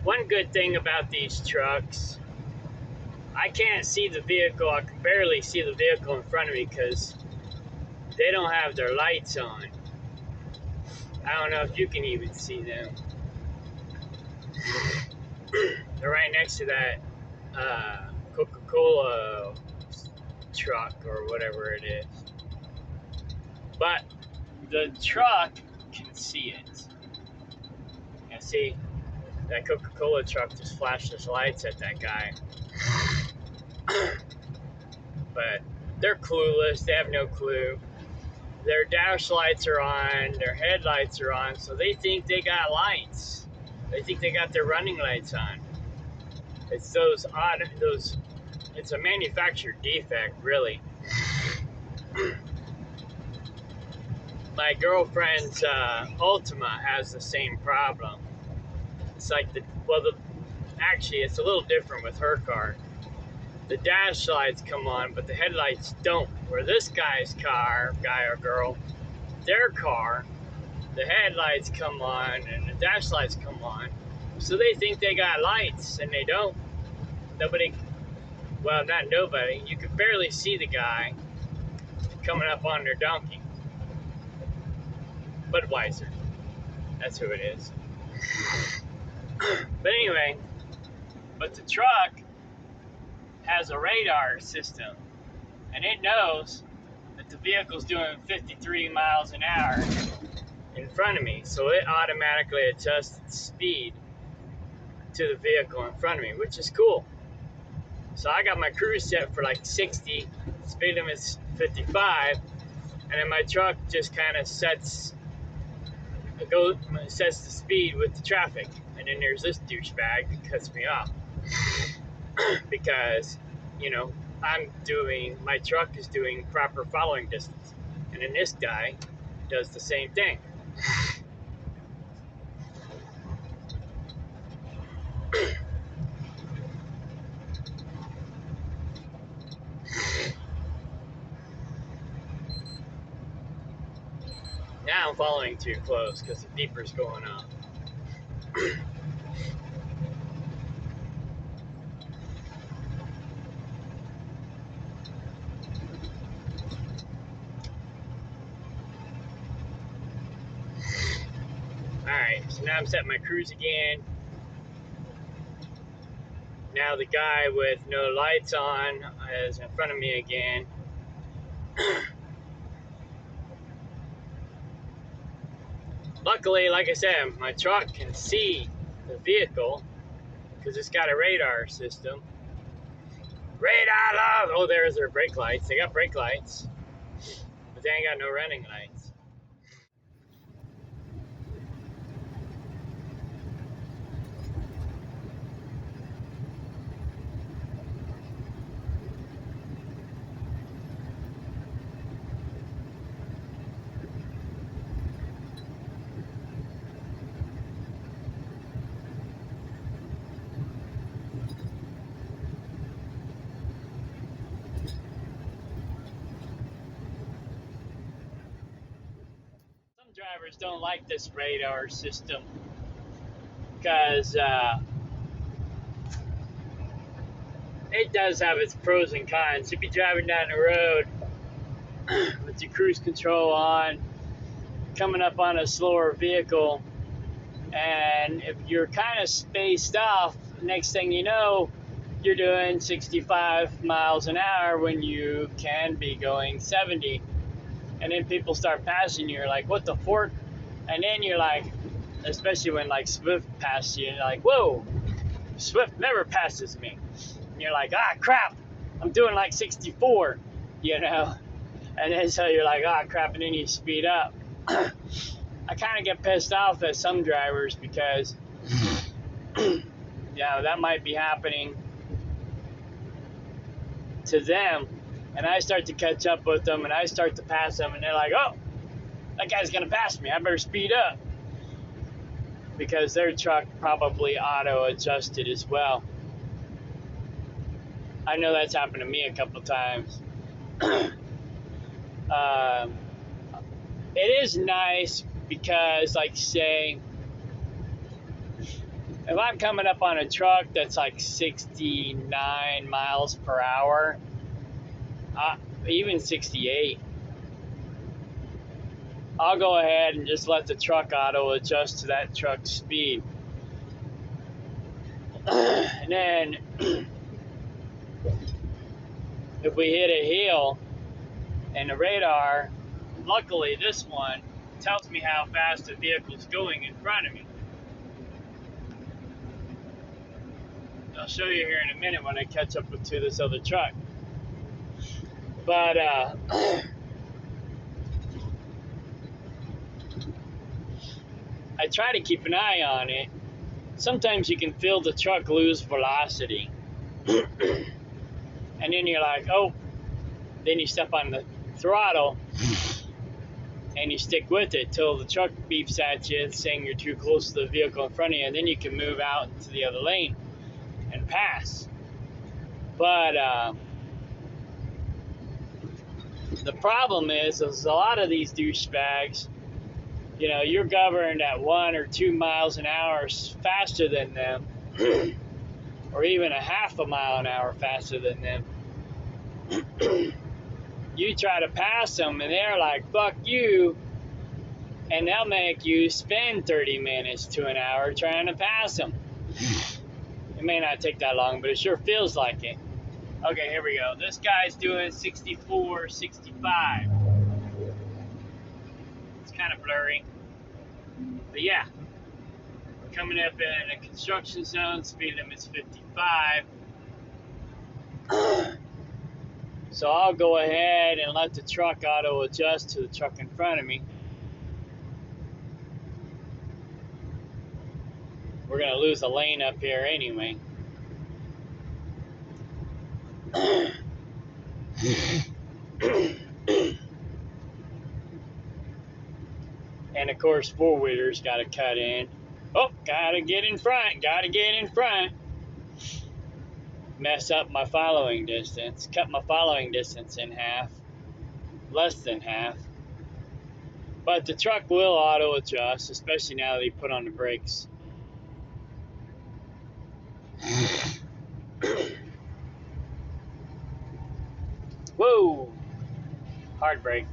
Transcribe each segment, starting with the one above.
One good thing about these trucks, I can't see the vehicle. I can barely see the vehicle in front of me because they don't have their lights on. I don't know if you can even see them. They're right next to that Coca-Cola truck or whatever it is. But the truck can see it. You see, that Coca-Cola truck just flashed its lights at that guy. But they're clueless. They have no clue. Their dash lights are on, their headlights are on, so they think they got lights. They think they got their running lights on. It's it's a manufacturer defect, really. My girlfriend's Ultima has the same problem. It's like actually it's a little different with her car. The dash lights come on, but the headlights don't. Where this guy's car, guy or girl, their car, the headlights come on and the dash lights come on. So they think they got lights and they don't. Well, not nobody. You can barely see the guy coming up on their donkey. Budweiser. That's who it is. But anyway, the truck has a radar system and it knows that the vehicle's doing 53 miles an hour in front of me, so it automatically adjusts its speed to the vehicle in front of me, which is cool. So I got my cruise set for like 60, speed limit's 55, and then my truck just kind of sets the speed with the traffic. And then there's this douchebag that cuts me off because, my truck is doing proper following distance, and then this guy does the same thing. Now I'm following too close because the beeper's going off. Alright, so now I'm setting my cruise again. Now the guy with no lights on is in front of me again. Luckily, like I said, my truck can see the vehicle because it's got a radar system. Radar love! Oh, there's their brake lights. They got brake lights, but they ain't got no running lights. Some drivers don't like this radar system because it does have its pros and cons. You'd be driving down the road with your cruise control on, coming up on a slower vehicle, and if you're kind of spaced off, next thing you know, you're doing 65 miles an hour when you can be going 70. And then people start passing you, you're like, what the fork? And then you're like, especially when like Swift passes you, you're like, whoa, Swift never passes me. And you're like, ah, crap, I'm doing like 64, And then so you're like, ah, crap, and then you speed up. I kind of get pissed off at some drivers because, that might be happening to them, And I start to catch up with them, and I start to pass them, and they're like, oh, that guy's gonna pass me, I better speed up. Because their truck probably auto adjusted as well. I know that's happened to me a couple times. It is nice because, like, say, if I'm coming up on a truck that's like 69 miles per hour, even 68, I'll go ahead and just let the truck auto adjust to that truck's speed. And then if we hit a hill and the radar, luckily this one tells me how fast the vehicle's going in front of me. I'll show you here in a minute when I catch up to this other truck. But I try to keep an eye on it. Sometimes you can feel the truck lose velocity. And then you're like, oh, then you step on the throttle and you stick with it till the truck beeps at you saying you're too close to the vehicle in front of you, and then you can move out into the other lane and pass. But the problem is a lot of these douchebags, you know, you're governed at 1 or 2 miles an hour faster than them, or even a half a mile an hour faster than them. You try to pass them and they're like, fuck you, and they'll make you spend 30 minutes to an hour trying to pass them. It may not take that long, but it sure feels like it. Okay, here we go. This guy's doing 64, 65. It's kind of blurry. But yeah, we're coming up in a construction zone. Speed limit's 55. So I'll go ahead and let the truck auto adjust to the truck in front of me. We're going to lose a lane up here anyway. And of course, four-wheelers got to cut in. Oh, gotta get in front, gotta get in front. Mess up my following distance, cut my following distance in half, less than half. But the truck will auto adjust, especially now that you put on the brakes. Whoa, hard brake.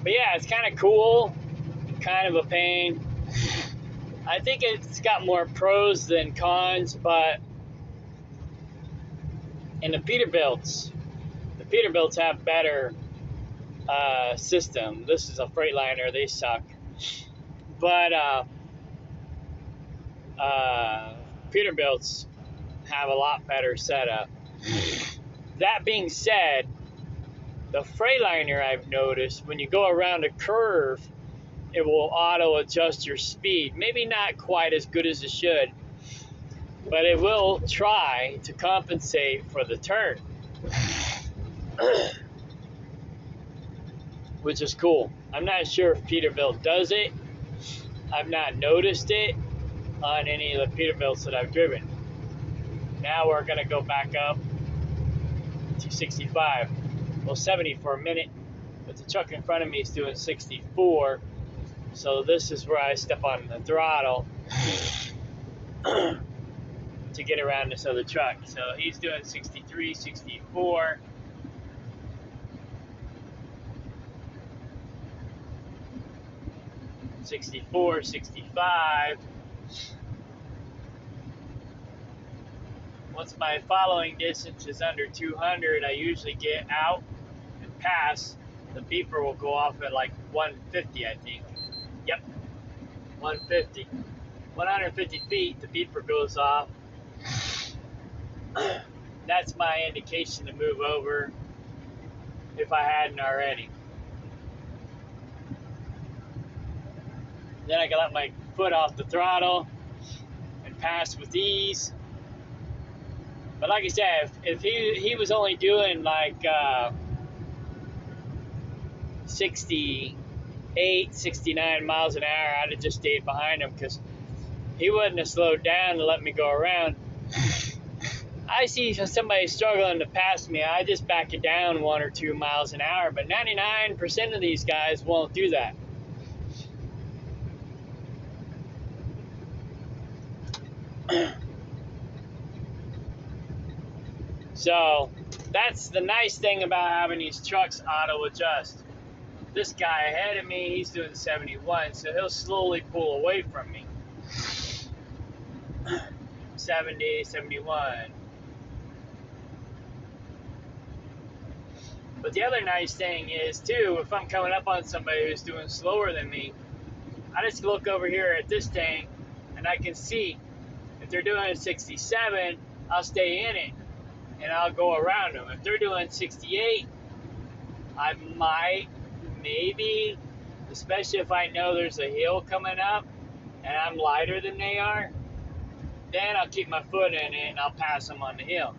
But yeah, it's kind of cool, kind of a pain. I think it's got more pros than cons, but in the Peterbilts have better system. This is a Freightliner, they suck. But Peterbilts have a lot better setup. That being said, the Freightliner, I've noticed, when you go around a curve, it will auto adjust your speed. Maybe not quite as good as it should, but it will try to compensate for the turn, which is cool. I'm not sure if Peterbilt does it. I've not noticed it on any of the Peterbilts that I've driven. Now we're gonna go back up to 65. Well, 70 for a minute, but the truck in front of me is doing 64. So this is where I step on the throttle to get around this other truck. So he's doing 63, 64. '64, 65. Once my following distance is under 200, I usually get out and pass. The beeper will go off at like 150, I think. Yep, 150. 150 feet, the beeper goes off. That's my indication to move over if I hadn't already. Then I can let my foot off the throttle and pass with ease. But like I said, if he was only doing like 68, 69 miles an hour, I'd have just stayed behind him because he wouldn't have slowed down to let me go around. I see somebody struggling to pass me, I just back it down 1 or 2 miles an hour. But 99% of these guys won't do that. So that's the nice thing about having these trucks auto adjust. This guy ahead of me, he's doing 71, so he'll slowly pull away from me. 70, 71. But the other nice thing is, too, if I'm coming up on somebody who's doing slower than me, I just look over here at this thing and I can see if they're doing 67, I'll stay in it and I'll go around them. If they're doing 68, I might, maybe, especially if I know there's a hill coming up and I'm lighter than they are, then I'll keep my foot in it and I'll pass them on the hill.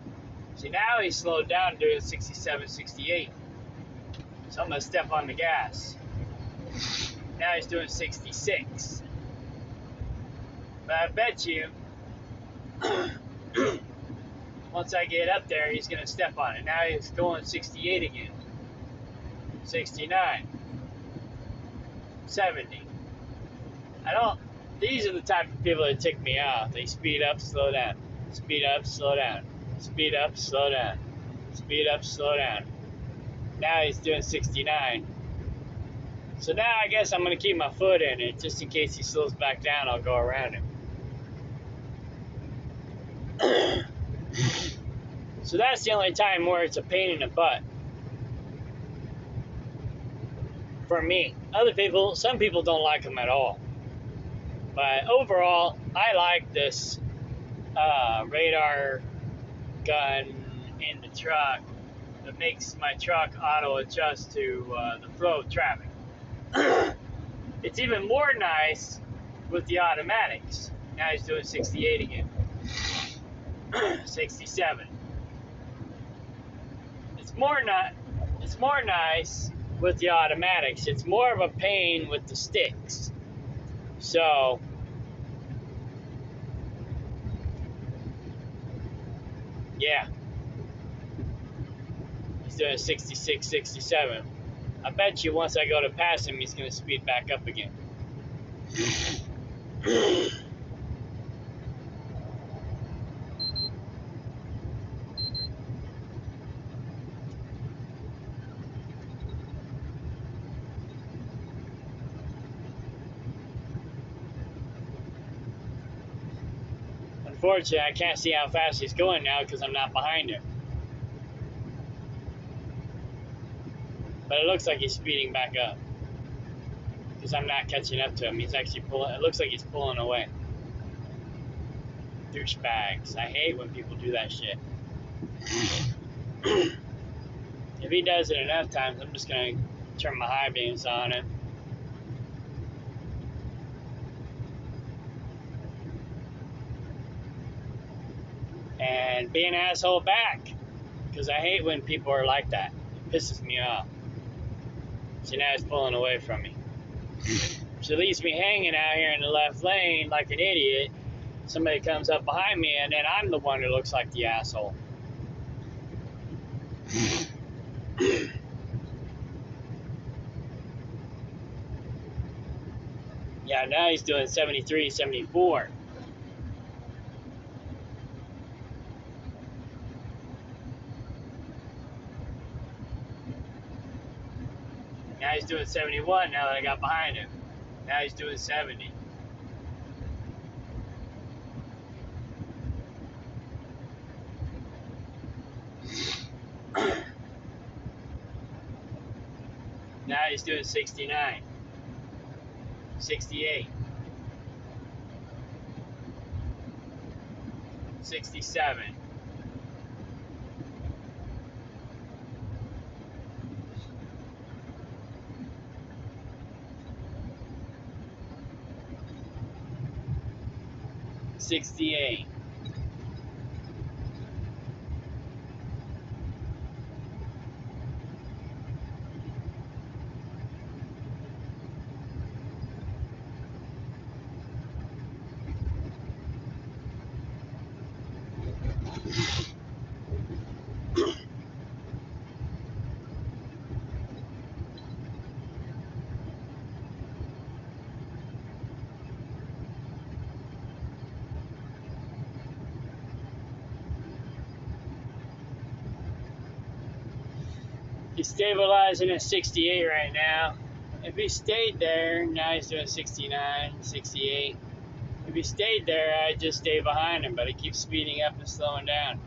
See, now he's slowed down doing 67, 68. So I'm going to step on the gas. Now he's doing 66. But I bet you, once I get up there, he's going to step on it. Now he's going 68 again. 69. 70. These are the type of people that tick me off. They speed up, slow down. Speed up, slow down. Speed up, slow down. Speed up, slow down. Now he's doing 69. So now I guess I'm going to keep my foot in it. Just in case he slows back down, I'll go around him. So that's the only time where it's a pain in the butt. For me. Other people, some people don't like them at all. But overall, I like this radar gun in the truck that makes my truck auto adjust to the flow of traffic. It's even more nice with the automatics. Now he's doing 68 again. 67. It's more nice with the automatics. It's more of a pain with the sticks. So yeah. He's doing 66, 67. I bet you once I go to pass him, he's going to speed back up again. Unfortunately, I can't see how fast he's going now because I'm not behind him. But it looks like he's speeding back up because I'm not catching up to him. He's actually pulling. It looks like he's pulling away. Douchebags. I hate when people do that shit. If he does it enough times, I'm just going to turn my high beams on him. And be an asshole back. Because I hate when people are like that. It pisses me off. So now he's pulling away from me. So it leaves me hanging out here in the left lane like an idiot. Somebody comes up behind me and then I'm the one who looks like the asshole. Yeah, now he's doing 73, 74. Now he's doing 71 now that I got behind him. Now he's doing 70. Now he's doing 69. 68. 67. 68. He's stabilizing at 68 right now. If he stayed there, now he's doing 69, 68. If he stayed there, I'd just stay behind him, but he keeps speeding up and slowing down.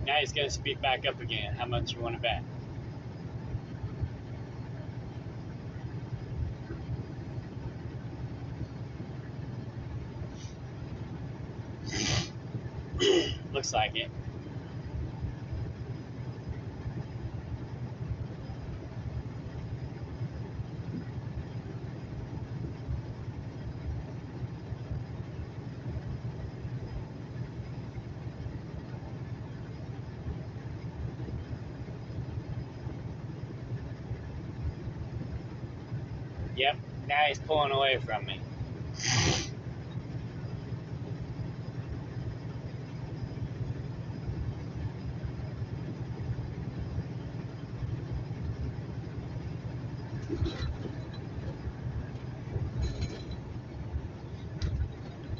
Now he's going to speed back up again. How much you want to bet? Looks like it. Yep, now he's pulling away from me.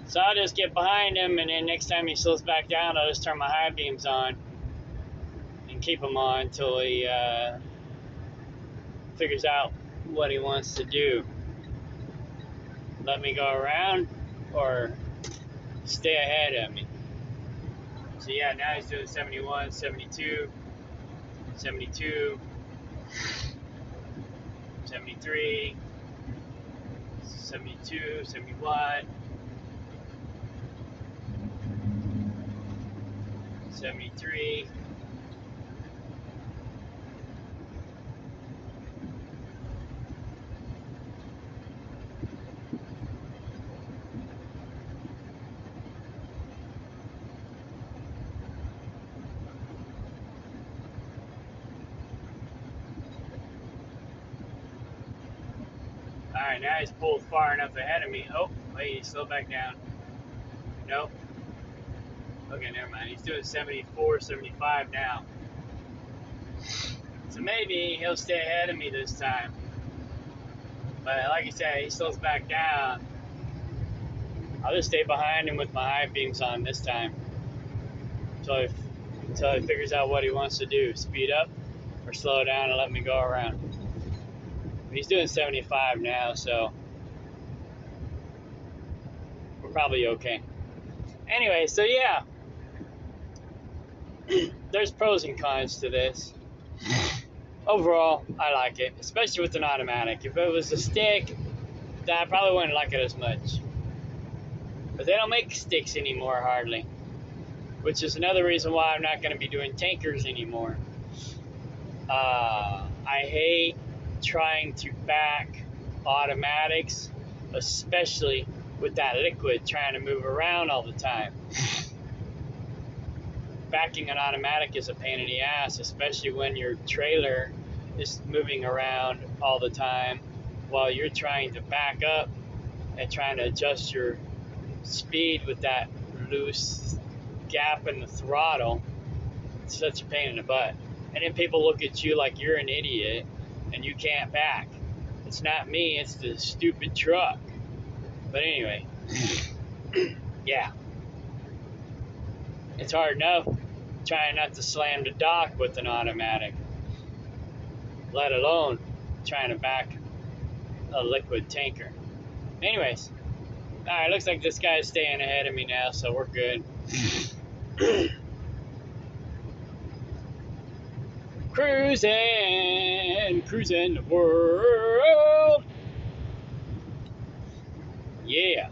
So I'll just get behind him, and then next time he slows back down, I'll just turn my high beams on and keep them on until he figures out what he wants to do. Let me go around or stay ahead of me. So yeah, now he's doing 71, 72, 72, 73, 72, 71, 73. Alright, now he's pulled far enough ahead of me. Oh, wait, he slowed back down. Nope. Okay, never mind. He's doing 74, 75 now. So maybe he'll stay ahead of me this time. But like I said, he slows back down. I'll just stay behind him with my high beams on this time until he figures out what he wants to do. Speed up or slow down and let me go around. He's doing 75 now, so we're probably okay. Anyway, so yeah, there's pros and cons to this. Overall, I like it, especially with an automatic. If it was a stick, then I probably wouldn't like it as much. But they don't make sticks anymore, hardly. Which is another reason why I'm not going to be doing tankers anymore. I hate trying to back automatics, especially with that liquid trying to move around all the time. Backing an automatic is a pain in the ass, especially when your trailer is moving around all the time while you're trying to back up and trying to adjust your speed with that loose gap in the throttle. It's such a pain in the butt. And then people look at you like you're an idiot and you can't back. It's not me, it's the stupid truck. But anyway, yeah. It's hard enough trying not to slam the dock with an automatic, let alone trying to back a liquid tanker. Anyways, alright, looks like this guy's staying ahead of me now, so we're good. Cruising the world. Yeah.